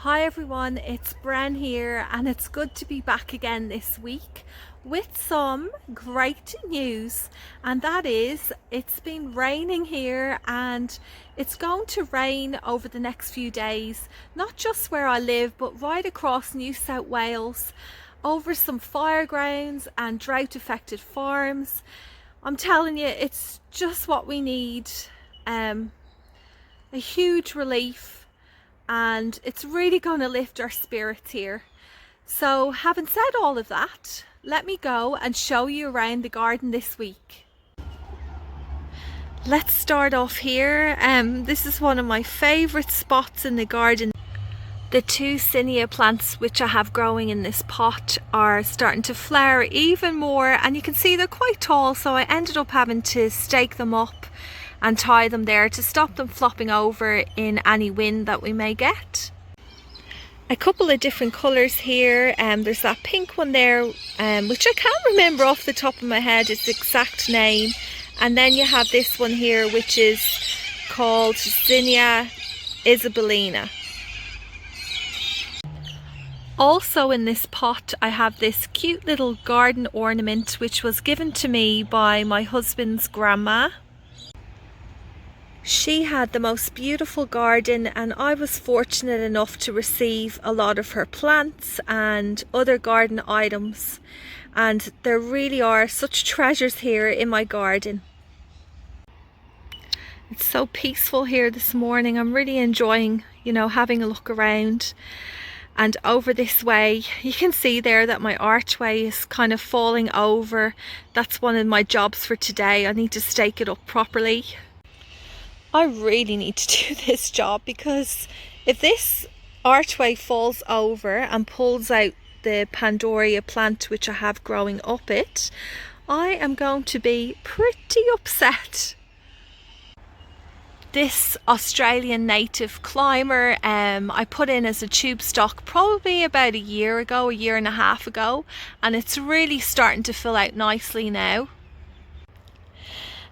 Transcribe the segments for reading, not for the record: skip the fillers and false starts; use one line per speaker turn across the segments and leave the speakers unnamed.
Hi everyone, it's Bren here and it's good to be back again this week with some great news, and that is it's been raining here and it's going to rain over the next few days, not just where I live but right across New South Wales, over some firegrounds and drought affected farms. I'm telling you, it's just what we need, a huge relief, and it's really going to lift our spirits here. So having said all of that, let me go and show you around the garden this week. Let's start off here. This is one of my favourite spots in the garden. The two zinnia plants which I have growing in this pot are starting to flower even more, and you can see they're quite tall, so I ended up having to stake them up and tie them there to stop them flopping over in any wind that we may get. A couple of different colours here. There's that pink one there, which I can't remember off the top of my head its exact name. And then you have this one here, which is called Zinnia Isabellina. Also in this pot I have this cute little garden ornament which was given to me by my husband's grandma. She had the most beautiful garden and I was fortunate enough to receive a lot of her plants and other garden items, and there really are such treasures here in my garden. It's so peaceful here this morning. I'm really enjoying, having a look around. And over this way you can see there that my archway is kind of falling over. That's one of my jobs for today. I need to stake it up properly. I really need to do this job, because if this archway falls over and pulls out the Pandoria plant which I have growing up it, I am going to be pretty upset. This Australian native climber I put in as a tube stock probably about a year and a half ago, and it's really starting to fill out nicely now.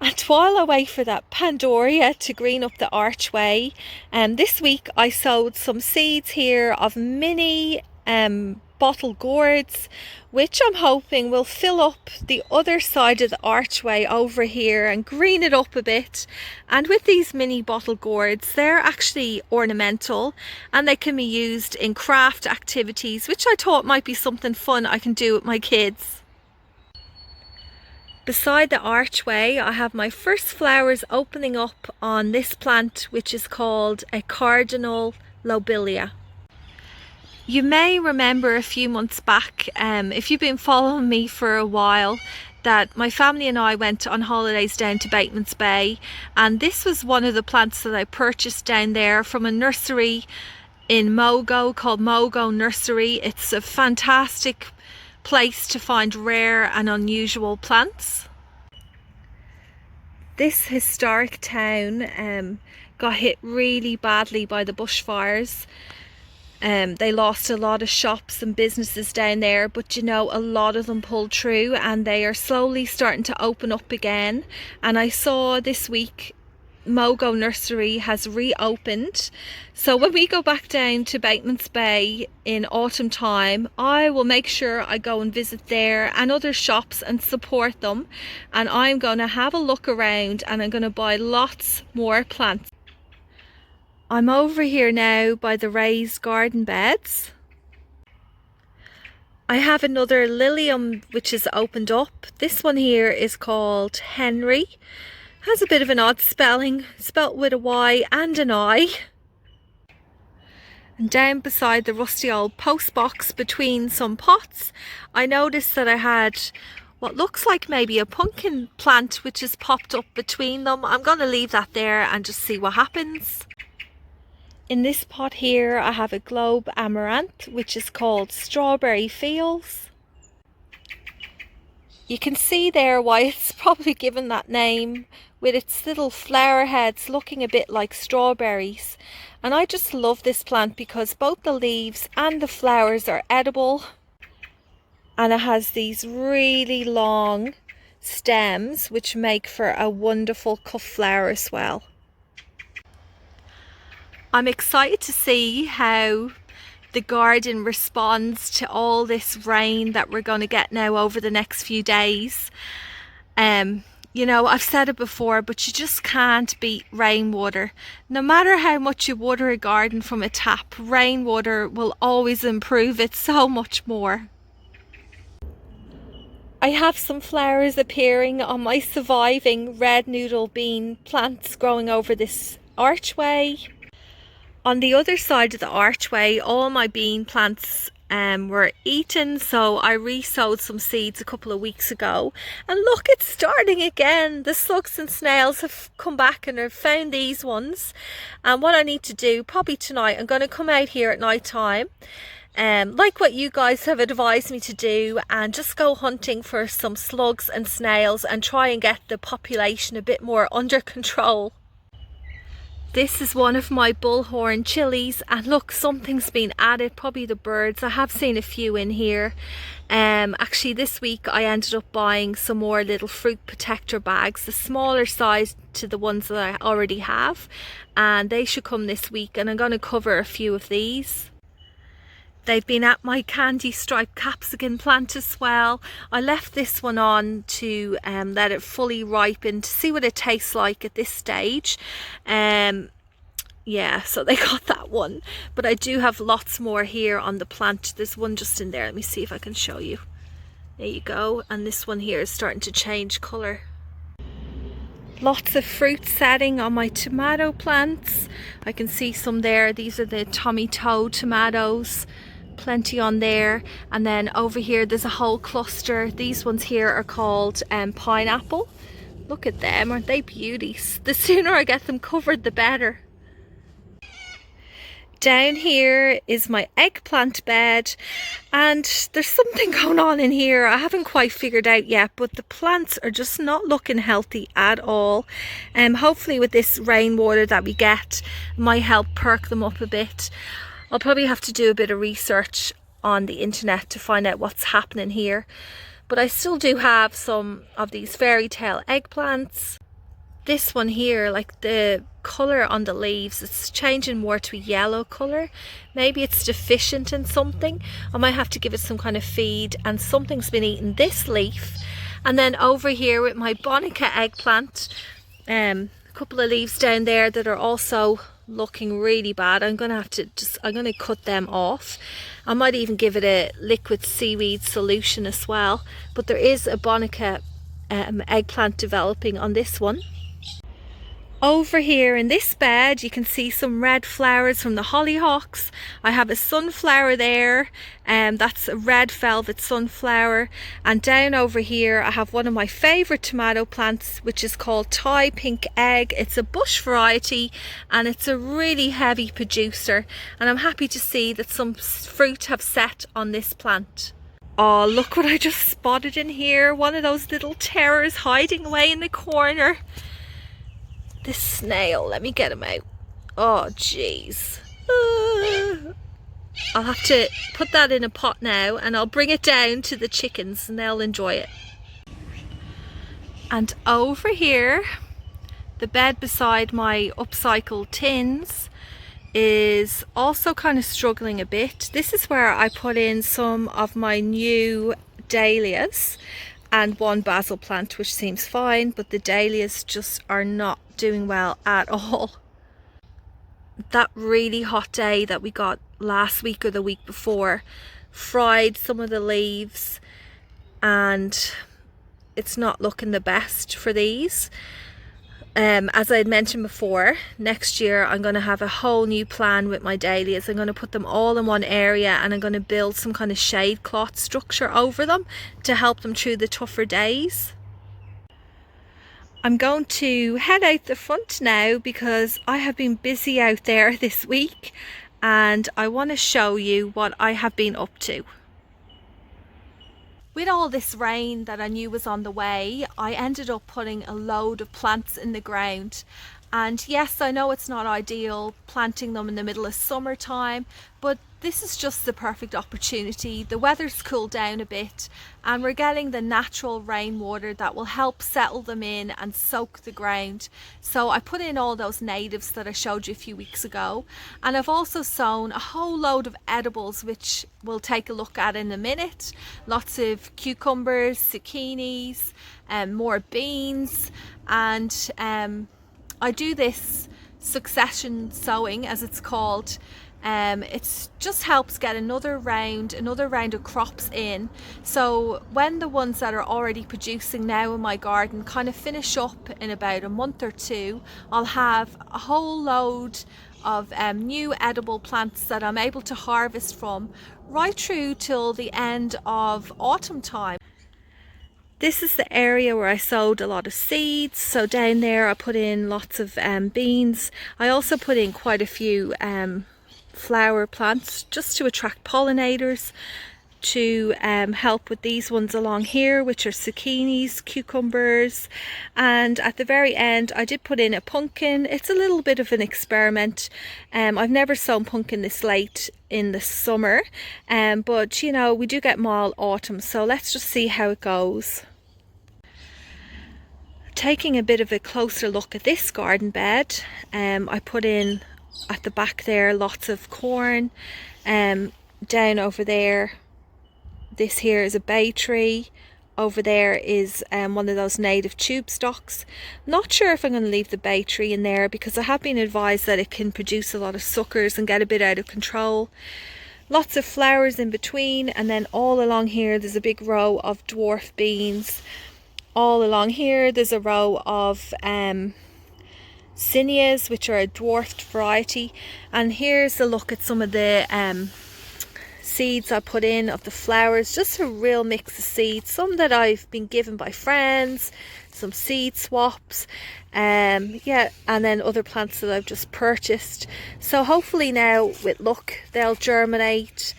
And while I wait for that Pandoria to green up the archway, this week I sowed some seeds here of mini bottle gourds, which I'm hoping will fill up the other side of the archway over here and green it up a bit. And with these mini bottle gourds, they're actually ornamental and they can be used in craft activities, which I thought might be something fun I can do with my kids. Beside the archway I have my first flowers opening up on this plant, which is called a cardinal lobelia. You may remember a few months back, if you've been following me for a while, that my family and I went on holidays down to Bateman's Bay, and this was one of the plants that I purchased down there from a nursery in Mogo called Mogo Nursery. It's a fantastic place to find rare and unusual plants. This historic town got hit really badly by the bushfires. They lost a lot of shops and businesses down there, but a lot of them pulled through and they are slowly starting to open up again. And I saw this week Mogo Nursery has reopened, so when we go back down to Bateman's Bay in autumn time, I will make sure I go and visit there and other shops and support them, and I'm going to have a look around and I'm going to buy lots more plants. I'm over here now by the raised garden beds. I have another lilium which is opened up. This one here is called Henry. Has a bit of an odd spelling, spelt with a Y and an I. And down beside the rusty old post box between some pots, I noticed that I had what looks like maybe a pumpkin plant which has popped up between them. I'm going to leave that there and just see what happens. In this pot here I have a globe amaranth which is called Strawberry Fields. You can see there why it's probably given that name, with its little flower heads looking a bit like strawberries. And I just love this plant because both the leaves and the flowers are edible, and it has these really long stems which make for a wonderful cut flower as well. I'm excited to see how the garden responds to all this rain that we're going to get now over the next few days. You know, I've said it before, but you just can't beat rainwater. No matter how much you water a garden from a tap, rainwater will always improve it so much more. I have some flowers appearing on my surviving red noodle bean plants growing over this archway. On the other side of the archway, all my bean plants were eaten, so I re-sowed some seeds a couple of weeks ago, and look, it's starting again. The slugs and snails have come back and have found these ones, and what I need to do probably tonight, I'm going to come out here at night time, like what you guys have advised me to do, and just go hunting for some slugs and snails and try and get the population a bit more under control. This is one of my bullhorn chilies, and look, something's been added, probably the birds. I have seen a few in here. Actually this week I ended up buying some more little fruit protector bags, the smaller size to the ones that I already have, and they should come this week, and I'm going to cover a few of these. They've been at my candy striped capsicum plant as well. I left this one on to let it fully ripen to see what it tastes like at this stage. Yeah, so they got that one. But I do have lots more here on the plant. There's one just in there. Let me see if I can show you. There you go. And this one here is starting to change colour. Lots of fruit setting on my tomato plants. I can see some there. These are the Tommy Toe tomatoes. Plenty on there, and then over here there's a whole cluster. These ones here are called pineapple. Look at them, aren't they beauties? The sooner I get them covered the better. Down here is my eggplant bed, and there's something going on in here I haven't quite figured out yet, but the plants are just not looking healthy at all. Hopefully with this rainwater that we get, it might help perk them up a bit. I'll probably have to do a bit of research on the internet to find out what's happening here. But I still do have some of these fairy tale eggplants. This one here, like the colour on the leaves, it's changing more to a yellow colour. Maybe it's deficient in something. I might have to give it some kind of feed, and something's been eating this leaf. And then over here with my Bonica eggplant, a couple of leaves down there that are also looking really bad. I'm gonna have to I'm gonna cut them off. I might even give it a liquid seaweed solution as well, but there is a Bonica eggplant developing on this one. Over here in this bed you can see some red flowers from the hollyhocks. I have a sunflower there, and that's a red velvet sunflower. And down over here I have one of my favourite tomato plants, which is called Thai pink egg. It's a bush variety and it's a really heavy producer, and I'm happy to see that some fruit have set on this plant. Oh, look what I just spotted in here. One of those little terrors hiding away in the corner. This snail, let me get him out. Oh jeez. I'll have to put that in a pot now, and I'll bring it down to the chickens and they'll enjoy it. And over here, the bed beside my upcycled tins is also kind of struggling a bit. This is where I put in some of my new dahlias and one basil plant, which seems fine, but the dahlias just are not doing well at all. That really hot day that we got last week or the week before fried some of the leaves, and it's not looking the best for these. As I had mentioned before, next year I'm going to have a whole new plan with my dahlias. I'm going to put them all in one area, and I'm going to build some kind of shade cloth structure over them to help them through the tougher days. I'm going to head out the front now because I have been busy out there this week, and I want to show you what I have been up to. With all this rain that I knew was on the way, I ended up putting a load of plants in the ground, And yes, I know it's not ideal planting them in the middle of summertime, but this is just the perfect opportunity. The weather's cooled down a bit and we're getting the natural rainwater that will help settle them in and soak the ground. So I put in all those natives that I showed you a few weeks ago, and I've also sown a whole load of edibles, which we'll take a look at in a minute. Lots of cucumbers, zucchinis, more beans, and I do this succession sowing, as it's called. It just helps get another round of crops in. So when the ones that are already producing now in my garden kind of finish up in about a month or two, I'll have a whole load of new edible plants that I'm able to harvest from right through till the end of autumn time. This is the area where I sowed a lot of seeds. So down there I put in lots of beans. I also put in quite a few flower plants just to attract pollinators, to help with these ones along here, which are zucchinis, cucumbers, and at the very end I did put in a pumpkin. It's a little bit of an experiment. I've never sown pumpkin this late in the summer, but you know, we do get them all autumn, so let's just see how it goes. Taking a bit of a closer look at this garden bed, I put in at the back there lots of corn. Down over there, this here is a bay tree. Over there is one of those native tube stocks. Not sure if I'm going to leave the bay tree in there because I have been advised that it can produce a lot of suckers and get a bit out of control. Lots of flowers in between, and then all along here there's a big row of dwarf beans. All along here there's a row of zinnias, which are a dwarfed variety. And here's a look at some of the seeds I put in of the flowers. Just a real mix of seeds, some that I've been given by friends, some seed swaps, yeah, and then other plants that I've just purchased. So hopefully now with luck they'll germinate,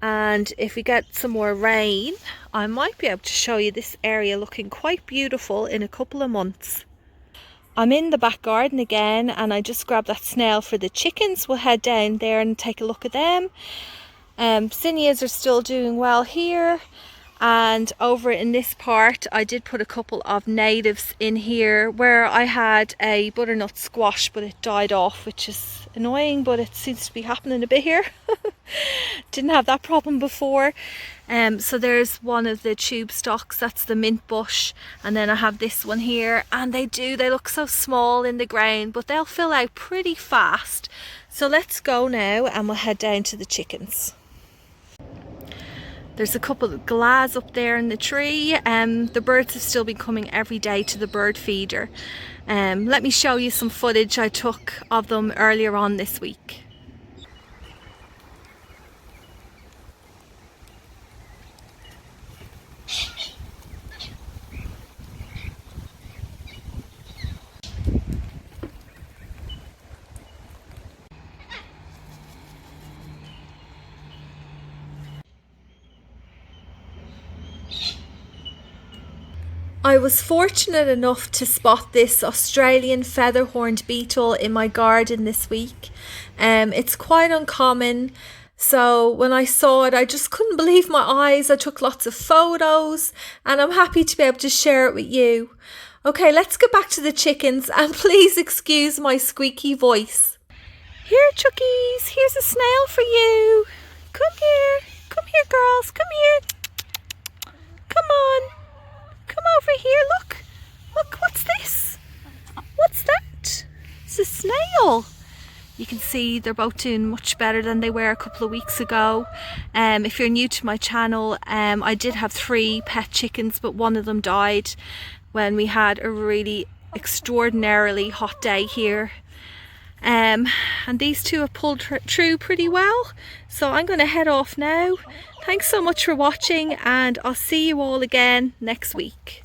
and if we get some more rain I might be able to show you this area looking quite beautiful in a couple of months. I'm in the back garden again, and I just grabbed that snail for the chickens. We'll head down there and take a look at them. Zinnias are still doing well here, and over in this part I did put a couple of natives in here where I had a butternut squash, but it died off, which is annoying, but it seems to be happening a bit here. Didn't have that problem before. So there's one of the tube stocks, that's the mint bush, and then I have this one here, and they look so small in the ground, but they'll fill out pretty fast. So let's go now and we'll head down to the chickens. There's a couple of glads up there in the tree. The birds have still been coming every day to the bird feeder. Let me show you some footage I took of them earlier on this week. I was fortunate enough to spot this Australian feather-horned beetle in my garden this week. It's quite uncommon, so when I saw it I just couldn't believe my eyes. I took lots of photos and I'm happy to be able to share it with you. Okay, let's get back to the chickens, and please excuse my squeaky voice. Here, Chuckies, here's a snail for you. Come here girls, come here. Come on. Come over here, look, what's this? What's that? It's a snail. You can see they're both doing much better than they were a couple of weeks ago. If you're new to my channel, I did have 3 pet chickens, but one of them died when we had a really extraordinarily hot day here. And these two have pulled through pretty well, so I'm going to head off now. Thanks so much for watching, and I'll see you all again next week.